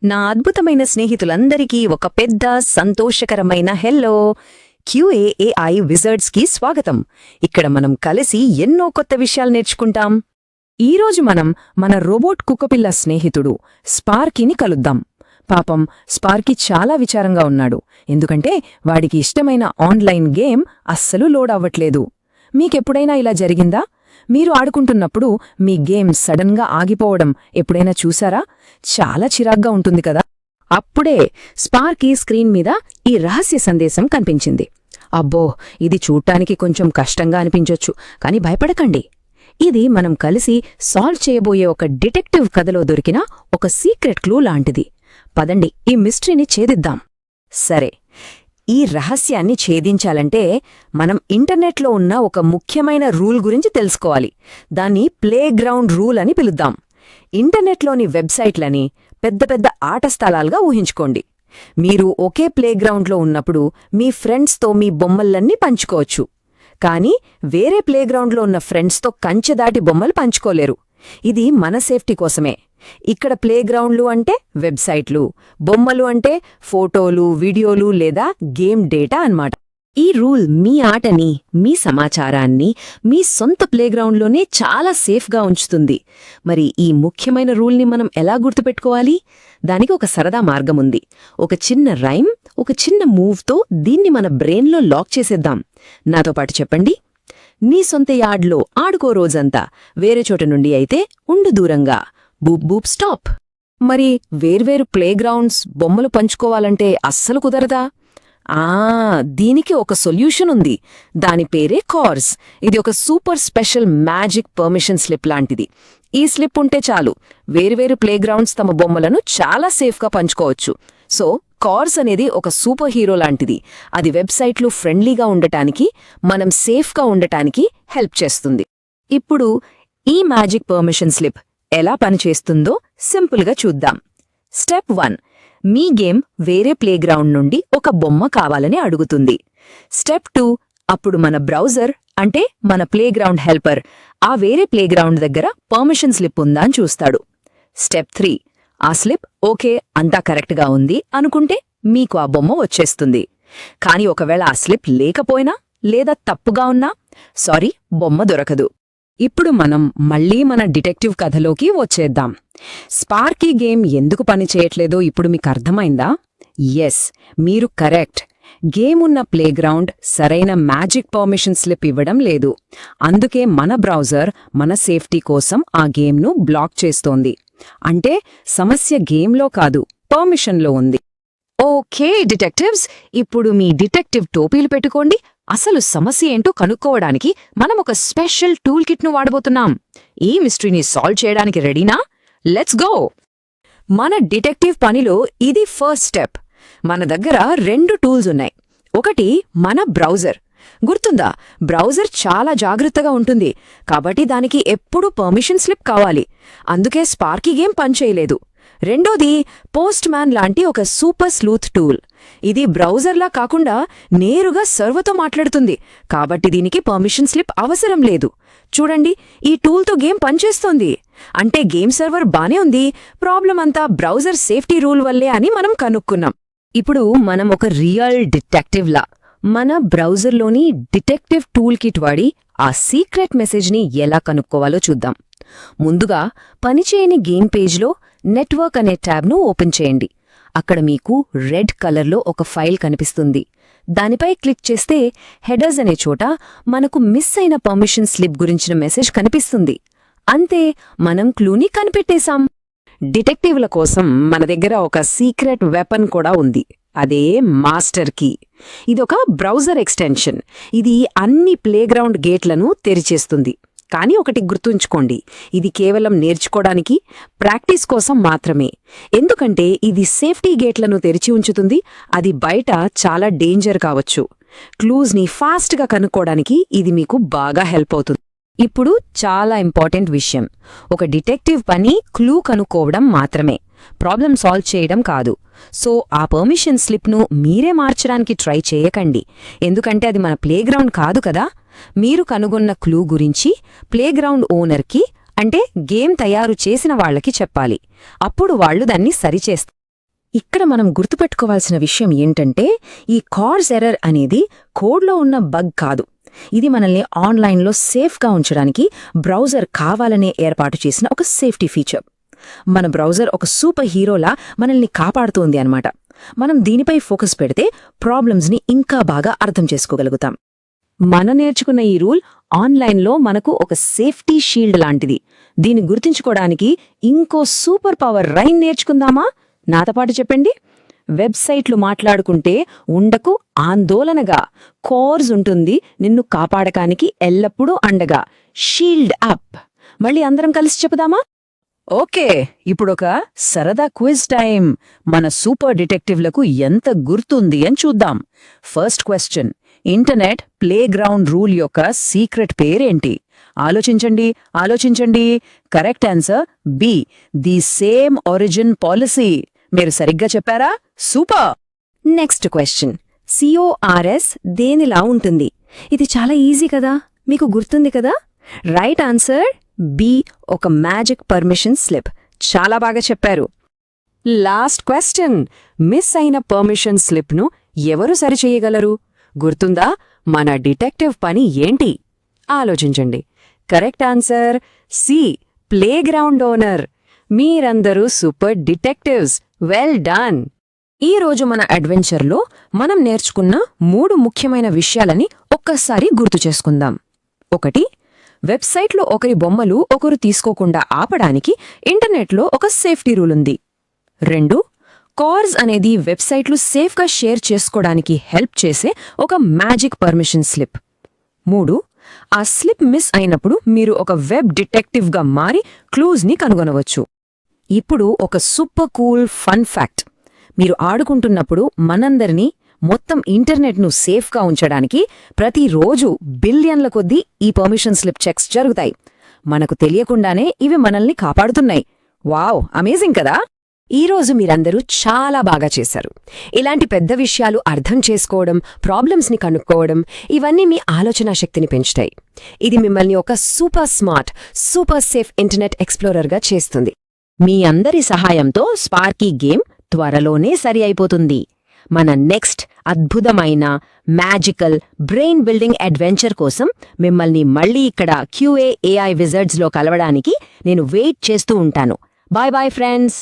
నా అద్భుతమైన స్నేహితులందరికీ ఒక పెద్ద సంతోషకరమైన హెల్లో క్యూఏఐ విజర్డ్స్కి స్వాగతం. ఇక్కడ మనం కలిసి ఎన్నో కొత్త విషయాలు నేర్చుకుంటాం. ఈరోజు మనం మన రోబోట్ కుక్కపిల్ల స్నేహితుడు స్పార్కీని కలుద్దాం. పాపం స్పార్కీ చాలా విచారంగా ఉన్నాడు, ఎందుకంటే వాడికి ఇష్టమైన ఆన్లైన్ గేమ్ అస్సలు లోడ్ అవ్వట్లేదు. మీకెప్పుడైనా ఇలా జరిగిందా? మీరు ఆడుకుంటున్నప్పుడు మీ గేమ్ సడన్గా ఆగిపోవడం ఎప్పుడైనా చూసారా? చాలా చిరాగ్గా ఉంటుంది కదా. అప్పుడే స్పార్కీ స్క్రీన్ మీద ఈ రహస్య సందేశం కనిపించింది. అబ్బో, ఇది చూడ్డానికి కొంచెం కష్టంగా అనిపించొచ్చు, కాని భయపడకండి. ఇది మనం కలిసి సాల్వ్ చేయబోయే ఒక డిటెక్టివ్ కథలో దొరికిన ఒక సీక్రెట్ క్లూ లాంటిది. పదండి, ఈ మిస్టరీని ఛేదిద్దాం. సరే, ఈ రహస్యాన్ని ఛేదించాలంటే మనం ఇంటర్నెట్లో ఉన్న ఒక ముఖ్యమైన రూల్ గురించి తెలుసుకోవాలి. దాన్ని ప్లేగ్రౌండ్ రూల్ అని పిలుద్దాం. ఇంటర్నెట్లోని వెబ్సైట్లని పెద్ద పెద్ద ఆట స్థలాలుగా ఊహించుకోండి. మీరు ఒకే ప్లేగ్రౌండ్లో ఉన్నప్పుడు మీ ఫ్రెండ్స్తో మీ బొమ్మలన్నీ పంచుకోవచ్చు, కానీ వేరే ప్లేగ్రౌండ్లో ఉన్న ఫ్రెండ్స్తో కంచె దాటి బొమ్మలు పంచుకోలేరు. ఇది మన సేఫ్టీ కోసమే. ఇక్కడ ప్లేగ్రౌండ్లు అంటే వెబ్సైట్లు, బొమ్మలు అంటే ఫోటోలు, వీడియోలు లేదా గేమ్ డేటా అన్నమాట. ఈ రూల్ మీ ఆటని, మీ సమాచారాన్ని మీ సొంత ప్లేగ్రౌండ్లోనే చాలా సేఫ్గా ఉంచుతుంది. మరి ఈ ముఖ్యమైన రూల్ని మనం ఎలా గుర్తుపెట్టుకోవాలి? దానికి ఒక సరదా మార్గముంది. ఒక చిన్న రైమ్, ఒక చిన్న మూవ్తో దీన్ని మన బ్రెయిన్లో లాక్ చేసేద్దాం. నాతో పాటు చెప్పండి. నీ సొంత యార్డ్లో ఆడుకో రోజంతా, వేరే చోట నుండి అయితే ఉండు దూరంగా. బూప్ బూప్ స్టాప్. మరి వేర్వేరు ప్లేగ్రౌండ్స్, బొమ్మలు పంచుకోవాలంటే అస్సలు కుదరదా? దీనికి ఒక సొల్యూషన్ ఉంది. దాని పేరే కార్స్. ఇది ఒక super special magic permission slip లాంటిది. ఈ స్లిప్ ఉంటే చాలు, వేర్వేరు ప్లేగ్రౌండ్స్ తమ బొమ్మలను చాలా సేఫ్గా పంచుకోవచ్చు. సో కార్స్ అనేది ఒక సూపర్ హీరో లాంటిది. అది వెబ్సైట్లు ఫ్రెండ్లీగా ఉండటానికి, మనం సేఫ్గా ఉండటానికి హెల్ప్ చేస్తుంది. ఇప్పుడు ఈ మ్యాజిక్ పర్మిషన్ స్లిప్ ఎలా పనిచేస్తుందో సింపుల్గా చూద్దాం. స్టెప్ 1, మీ గేమ్ వేరే ప్లేగ్రౌండ్ నుండి ఒక బొమ్మ కావాలని అడుగుతుంది. స్టెప్ 2, అప్పుడు మన బ్రౌజర్ అంటే మన ప్లేగ్రౌండ్ హెల్పర్ ఆ వేరే ప్లేగ్రౌండ్ దగ్గర పర్మిషన్ స్లిప్ ఉందా అని చూస్తాడు. స్టెప్ 3, ఆ స్లిప్ ఓకే, అంతా కరెక్ట్గా ఉంది అనుకుంటే మీకు ఆ బొమ్మ వచ్చేస్తుంది. కాని ఒకవేళ ఆ స్లిప్ లేకపోయినా లేదా తప్పుగా ఉన్నా సారీ, బొమ్మ దొరకదు. ఇప్పుడు మనం మళ్లీ మన డిటెక్టివ్ కథలోకి వచ్చేద్దాం. స్పార్కీ గేమ్ ఎందుకు పనిచేయట్లేదో ఇప్పుడు మీకు అర్థమైందా? ఎస్, మీరు కరెక్ట్. గేమ్ ఉన్న ప్లేగ్రౌండ్ సరైన మ్యాజిక్ పర్మిషన్ స్లిప్ ఇవ్వడం లేదు. అందుకే మన బ్రౌజర్ మన సేఫ్టీ కోసం ఆ గేమ్ను బ్లాక్ చేస్తోంది. అంటే సమస్య గేమ్లో కాదు, పర్మిషన్లో ఉంది. ఓకే డిటెక్టివ్స్, ఇప్పుడు మీ డిటెక్టివ్ టోపీలు పెట్టుకోండి. అసలు సమస్య ఏంటో కనుక్కోవడానికి మనం ఒక స్పెషల్ టూల్ కిట్ను వాడబోతున్నాం. ఈ మిస్టరీని సాల్వ్ చేయడానికి రెడీనా? Let's go! మన డిటెక్టివ్ పనిలో ఇది ఫస్ట్ స్టెప్. మన దగ్గర 2 టూల్స్ ఉన్నాయి. ఒకటి మన బ్రౌజర్. గుర్తుందా? బ్రౌజర్ చాలా జాగ్రత్తగా ఉంటుంది, కాబట్టి దానికి ఎప్పుడూ పర్మిషన్ స్లిప్ కావాలి. అందుకే స్పార్కీ గేమ్ పనిచేయలేదు. రెండోది పోస్ట్ మ్యాన్ లాంటి ఒక సూపర్ స్లూత్ టూల్. ఇది బ్రౌజర్లా కాకుండా నేరుగా సర్వర్తో మాట్లాడుతుంది, కాబట్టి దీనికి పర్మిషన్ స్లిప్ అవసరం లేదు. చూడండి, ఈ టూల్తో గేమ్ పనిచేస్తోంది. అంటే గేమ్ సర్వర్ బానే ఉంది, ప్రాబ్లం అంతా బ్రౌజర్ సేఫ్టీ రూల్ వల్లే అని మనం కనుక్కున్నాం. ఇప్పుడు మనం ఒక రియల్ డిటెక్టివ్లా మన బ్రౌజర్లోని డిటెక్టివ్ టూల్ కిట్ వాడి ఆ సీక్రెట్ మెసేజ్ని ఎలా కనుక్కోవాలో చూద్దాం. ముందుగా పనిచేయని గేమ్ పేజ్లో నెట్వర్క్ అనే ట్యాబ్ను ఓపెన్ చేయండి. అక్కడ మీకు రెడ్ కలర్లో ఒక ఫైల్ కనిపిస్తుంది. దానిపై క్లిక్ చేస్తే హెడర్స్ అనే చోట మనకు మిస్ అయిన పర్మిషన్ స్లిప్ గురించిన మెసేజ్ కనిపిస్తుంది. అంతే, మనం క్లూని కనిపెట్టేశాం. డిటెక్టివ్ల కోసం మన దగ్గర ఒక సీక్రెట్ వెపన్ కూడా ఉంది. అదే మాస్టర్ కీ. ఇదొక బ్రౌజర్ ఎక్స్టెన్షన్. ఇది అన్ని ప్లేగ్రౌండ్ గేట్లను తెరిచేస్తుంది. కానీ ఒకటి గుర్తుంచుకోండి, ఇది కేవలం నేర్చుకోవడానికి, ప్రాక్టీస్ కోసం మాత్రమే. ఎందుకంటే ఇది సేఫ్టీ గేట్లను తెరిచి ఉంచుతుంది. అది బయట చాలా డేంజర్ కావచ్చు. క్లూజ్ని ఫాస్ట్గా కనుక్కోవడానికి ఇది మీకు బాగా హెల్ప్ అవుతుంది. ఇప్పుడు చాలా ఇంపార్టెంట్ విషయం. ఒక డిటెక్టివ్ పని క్లూ కనుక్కోవడం మాత్రమే, ప్రాబ్లం సాల్వ్ చేయడం కాదు. సో ఆ పర్మిషన్ స్లిప్ను మీరే మార్చడానికి ట్రై చేయకండి, ఎందుకంటే అది మన ప్లేగ్రౌండ్ కాదు కదా. మీరు కనుగొన్న క్లూ గురించి ప్లేగ్రౌండ్ ఓనర్కి, అంటే గేమ్ తయారు చేసిన వాళ్లకి చెప్పాలి. అప్పుడు వాళ్లు దాన్ని సరిచేస్తారు. ఇక్కడ మనం గుర్తుపెట్టుకోవాల్సిన విషయం ఏంటంటే ఈ కార్స్ ఎర్రర్ అనేది కోడ్లో ఉన్న బగ్ కాదు. ఇది మనల్ని ఆన్లైన్లో సేఫ్గా ఉంచడానికి బ్రౌజర్ కావాలనే ఏర్పాటు చేసిన ఒక సేఫ్టీ ఫీచర్. మన బ్రౌజర్ ఒక సూపర్ హీరోలా మనల్ని కాపాడుతోంది అన్నమాట. మనం దీనిపై ఫోకస్ పెడితే ప్రాబ్లమ్స్ని ఇంకా బాగా అర్థం చేసుకోగలుగుతాం. మన నేర్చుకున్న ఈ రూల్ ఆన్లైన్లో మనకు ఒక సేఫ్టీ షీల్డ్ లాంటిది. దీన్ని గుర్తుంచుకోవడానికి ఇంకో సూపర్ పవర్ రైన్ నేర్చుకుందామా? నాతో పాటు చెప్పండి. వెబ్సైట్లు మాట్లాడుకుంటే ఉండకు ఆందోళనగా, కోర్స్ ఉంటుంది నిన్ను కాపాడకానికి ఎల్లప్పుడూ అండగా, షీల్డ్ అప్. మళ్ళీ అందరం కలిసి చెప్పుదామా? ఓకే, ఇప్పుడొక సరదా క్విజ్ టైం. మన సూపర్ డిటెక్టివ్లకు ఎంత గుర్తుంది అని చూద్దాం. First question, internet playground rule యొక్క సీక్రెట్ పేరేంటి? ఆలోచించండి. Correct answer B, the same origin policy. మీరు సరిగ్గా చెప్పారా? సూపర్. నెక్స్ట్ క్వశ్చన్, CORS దేనిలా ఉంటుంది? ఇది చాలా ఈజీ కదా, మీకు గుర్తుంది కదా? రైట్ ఆన్సర్ బి, ఒక మ్యాజిక్ పర్మిషన్ స్లిప్. చాలా బాగా చెప్పారు. లాస్ట్ క్వశ్చన్, మిస్ అయిన పర్మిషన్ స్లిప్ను ఎవరు సరిచెయ్యగలరు? గుర్తుందా? మన డిటెక్టివ్ పని ఏంటి? ఆలోచించండి. Correct answer C, playground owner. మీరందరూ సూపర్ డిటెక్టివ్స్. Well done. ఈరోజు మన అడ్వెంచర్లో మనం నేర్చుకున్న 3 ముఖ్యమైన విషయాలని ఒక్కసారి గుర్తు చేసుకుందాం. 1, వెబ్సైట్లో ఒకరి బొమ్మలు ఒకరు తీసుకోకుండా ఆపడానికి ఇంటర్నెట్లో ఒక సేఫ్టీ రూల్ ఉంది. 2, కార్స్ అనేది వెబ్సైట్లు సేఫ్గా షేర్ చేసుకోవడానికి హెల్ప్ చేసే ఒక మ్యాజిక్ పర్మిషన్ స్లిప్. 3, ఆ స్లిప్ మిస్ అయినప్పుడు మీరు ఒక వెబ్ డిటెక్టివ్గా మారి క్లూజ్ని కనుగొనవచ్చు. ఇప్పుడు ఒక సూపర్ కూల్ ఫన్ ఫ్యాక్ట్. మీరు ఆడుకుంటున్నప్పుడు మనందరినీ, మొత్తం ఇంటర్నెట్ను సేఫ్గా ఉంచడానికి ప్రతిరోజు బిలియన్ల కొద్దీ ఈ పర్మిషన్ స్లిప్ చెక్స్ జరుగుతాయి. మనకు తెలియకుండానే ఇవి మనల్ని కాపాడుతున్నాయి. వావ్, అమేజింగ్ కదా! ఈరోజు మీరందరూ చాలా బాగా చేశారు. ఇలాంటి పెద్ద విషయాలు అర్థం చేసుకోవడం, ప్రాబ్లమ్స్ని కనుక్కోవడం, ఇవన్నీ మీ ఆలోచనా శక్తిని పెంచుతాయి. ఇది మిమ్మల్ని ఒక super smart, super safe internet ఎక్స్ప్లోరర్గా చేస్తుంది. మీ అందరి సహాయంతో స్పార్కీ గేమ్ త్వరలోనే సరి అయిపోతుంది. మన నెక్స్ట్ అద్భుతమైన మ్యాజికల్ బ్రెయిన్ బిల్డింగ్ అడ్వెంచర్ కోసం మిమ్మల్ని మళ్ళీ ఇక్కడ QA AI విజర్డ్స్లో కలవడానికి నేను వెయిట్ చేస్తూ ఉంటాను. Bye bye friends.